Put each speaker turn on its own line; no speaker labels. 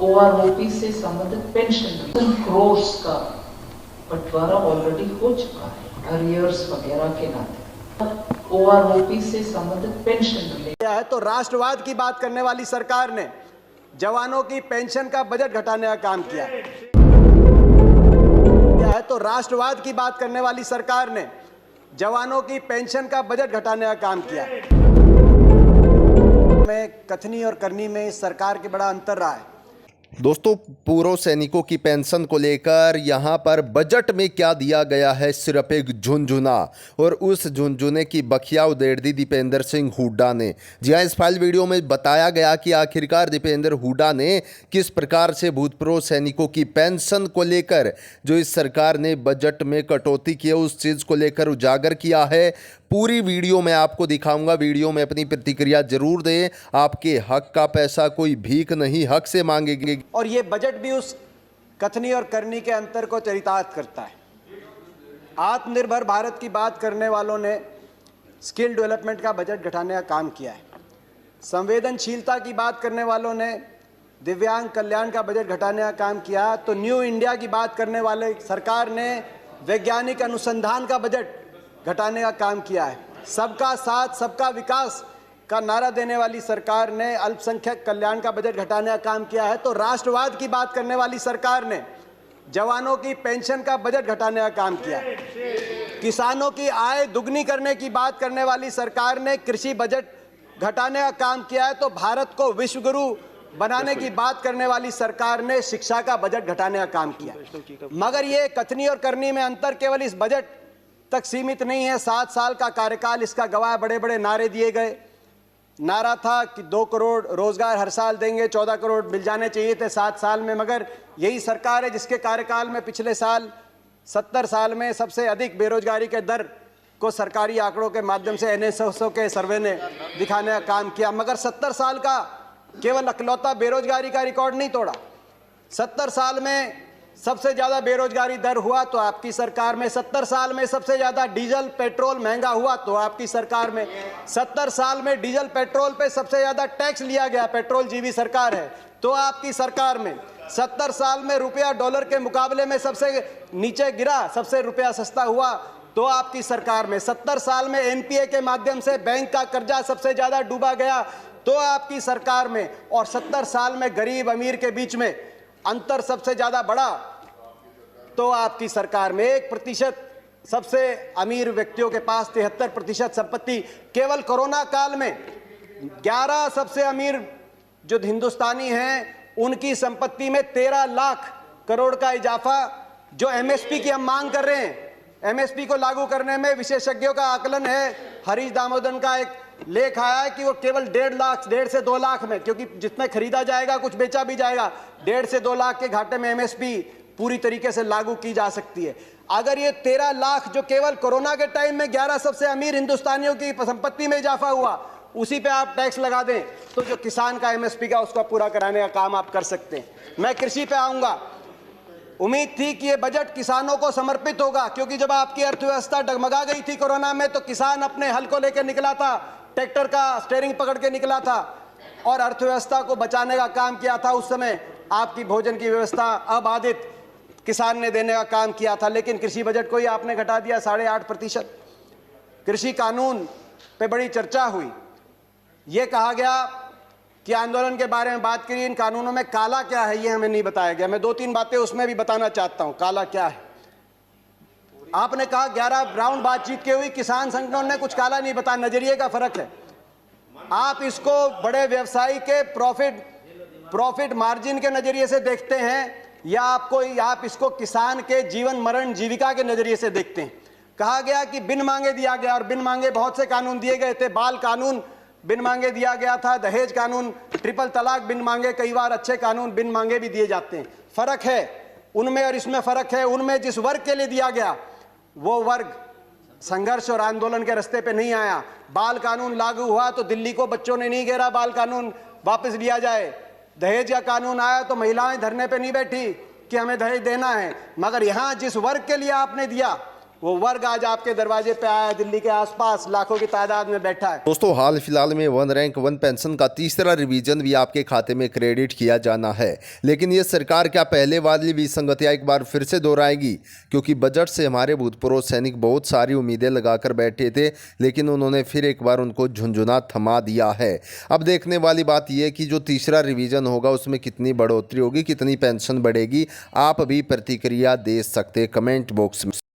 OROP से संबंधित pension crores का बंटवारा ऑलरेडी हो चुका है अरियर्स वगैरह के नाते। ओआरओपी से संबंधित पेंशन
क्या है तो राष्ट्रवाद की बात करने वाली सरकार ने जवानों की पेंशन का बजट घटाने का काम किया है तो राष्ट्रवाद की बात करने वाली सरकार ने जवानों की पेंशन का बजट घटाने का काम किया। में कथनी और करनी में इस सरकार के बड़ा अंतर रहा है।
दोस्तों, पूर्व सैनिकों की पेंशन को लेकर यहाँ पर बजट में क्या दिया गया है, सिर्फ एक झुनझुना, और उस झुनझुने की बखिया उधेड़ दी दीपेंद्र सिंह हुड्डा ने। जी हाँ, इस फाइल वीडियो में बताया गया कि आखिरकार दीपेंद्र हुड्डा ने किस प्रकार से भूतपूर्व सैनिकों की पेंशन को लेकर जो इस सरकार ने बजट में कटौती की है उस चीज़ को लेकर उजागर किया है। पूरी वीडियो मैं आपको दिखाऊंगा। वीडियो में अपनी प्रतिक्रिया जरूर दें। आपके हक का पैसा कोई भीख नहीं, हक से मांगेंगे।
और ये बजट भी उस कथनी और करनी के अंतर को चरितार्थ करता है। आत्मनिर्भर भारत की बात करने वालों ने स्किल डेवलपमेंट का बजट घटाने का काम किया है। संवेदनशीलता की बात करने वालों ने दिव्यांग कल्याण का बजट घटाने का काम किया। तो न्यू इंडिया की बात करने वाले सरकार ने वैज्ञानिक अनुसंधान का बजट घटाने का काम किया है। सबका साथ सबका विकास का नारा देने वाली सरकार ने अल्पसंख्यक कल्याण का बजट घटाने का काम किया है। तो राष्ट्रवाद की बात करने वाली सरकार ने जवानों की पेंशन का बजट घटाने का काम किया। किसानों की आय दुगनी करने की बात करने वाली सरकार ने कृषि बजट घटाने का काम किया है। तो भारत को विश्वगुरु बनाने की बात करने वाली सरकार ने शिक्षा का बजट घटाने का काम किया। मगर ये कथनी और करनी में अंतर केवल इस बजट तक सीमित नहीं है। 7 साल का कार्यकाल इसका गवाह। बड़े बड़े नारे दिए गए। नारा था कि 2 करोड़ रोजगार हर साल देंगे, 14 करोड़ मिल जाने चाहिए थे 7 साल में। मगर यही सरकार है जिसके कार्यकाल में पिछले साल 70 साल में सबसे अधिक बेरोजगारी के दर को सरकारी आंकड़ों के माध्यम से NSSO के सर्वे ने दिखाने का काम किया। मगर 70 साल का केवल अकलौता बेरोजगारी का रिकॉर्ड नहीं तोड़ा। 70 साल में सबसे ज़्यादा बेरोजगारी दर हुआ तो आपकी सरकार में। 70 साल में सबसे ज़्यादा डीजल पेट्रोल महंगा हुआ तो आपकी सरकार में। 70 साल में डीजल पेट्रोल पे सबसे ज़्यादा टैक्स लिया गया, पेट्रोल जीवी सरकार है, तो आपकी सरकार में। 70 साल में रुपया डॉलर के मुकाबले में सबसे नीचे गिरा, सबसे रुपया सस्ता हुआ तो आपकी सरकार में। 70 साल में NPA के माध्यम से बैंक का कर्जा सबसे ज़्यादा डूबा गया तो आपकी सरकार में। और 70 साल में गरीब अमीर के बीच में अंतर सबसे ज्यादा बढ़ा तो आपकी सरकार में। 1% सबसे अमीर व्यक्तियों के पास 73% संपत्ति। केवल कोरोना काल में 11 सबसे अमीर जो हिंदुस्तानी हैं उनकी संपत्ति में 13 लाख करोड़ का इजाफा। जो MSP की हम मांग कर रहे हैं, MSP को लागू करने में विशेषज्ञों का आकलन है, हरीश दामोदर का एक लेख आया है कि वो केवल 1.5 से 2 लाख में, क्योंकि जितने खरीदा जाएगा कुछ बेचा भी जाएगा, 1.5 से 2 लाख के घाटे में MSP पूरी तरीके से लागू की जा सकती है। अगर ये 13 लाख जो केवल कोरोना के टाइम में 11 सबसे अमीर हिंदुस्तानियों की संपत्ति में इजाफा हुआ, उसी पे आप टैक्स लगा दें तो जो किसान का MSP का उसका पूरा कराने का काम आप कर सकते हैं। मैं कृषि पे आऊंगा। उम्मीद थी कि ये बजट किसानों को समर्पित होगा, क्योंकि जब आपकी अर्थव्यवस्था डगमगा गई थी कोरोना में तो किसान अपने हल को लेकर निकला था, ट्रैक्टर का स्टीयरिंग पकड़ के निकला था और अर्थव्यवस्था को बचाने का काम किया था। उस समय आपकी भोजन की व्यवस्था अबाधित किसान ने देने का काम किया था। लेकिन कृषि बजट को ही आपने घटा दिया 8.5%। कृषि कानून पे बड़ी चर्चा हुई। ये कहा गया कि आंदोलन के बारे में बात करिए, इन कानूनों में काला क्या है ये हमें नहीं बताया गया। मैं 2-3 बातें उसमें भी बताना चाहता हूं, काला क्या है। आपने कहा 11 राउंड बातचीत की हुई, किसान संगठनों ने कुछ काला नहीं बताया। नजरिए का फर्क है। आप इसको बड़े व्यवसायी के प्रॉफिट मार्जिन के नजरिए से देखते हैं या आप इसको किसान के जीवन मरण जीविका के नजरिए से देखते हैं। कहा गया कि बिन मांगे दिया गया, और बिन मांगे बहुत से कानून दिए गए थे। बाल कानून बिन मांगे दिया गया था, दहेज कानून, ट्रिपल तलाक बिन मांगे, कई बार अच्छे कानून बिन मांगे भी दिए जाते हैं। फर्क है उनमें और इसमें फर्क है। उनमें जिस वर्ग के लिए दिया गया वो वर्ग संघर्ष और आंदोलन के रास्ते पे नहीं आया। बाल कानून लागू हुआ तो दिल्ली को बच्चों ने नहीं घेरा बाल कानून वापस लिया जाए। दहेज का कानून आया तो महिलाएं धरने पे नहीं बैठी कि हमें दहेज देना है। मगर यहां जिस वर्ग के लिए आपने दिया वो वर्ग आज आपके दरवाजे पे आया है, दिल्ली के आसपास लाखों की तादाद में बैठा है।
दोस्तों, हाल फिलहाल में वन रैंक वन पेंशन का तीसरा रिवीजन भी आपके खाते में क्रेडिट किया जाना है। लेकिन ये सरकार क्या पहले वाली विसंगतियां एक बार फिर से दोहराएगी? क्योंकि बजट से हमारे भूतपूर्व सैनिक बहुत सारी उम्मीदें लगाकर बैठे थे, लेकिन उन्होंने फिर एक बार उनको झुंझुना थमा दिया है। अब देखने वाली बात यह है कि जो तीसरा रिवीजन होगा उसमें कितनी बढ़ोतरी होगी, कितनी पेंशन बढ़ेगी। आप भी प्रतिक्रिया दे सकते कमेंट बॉक्स में।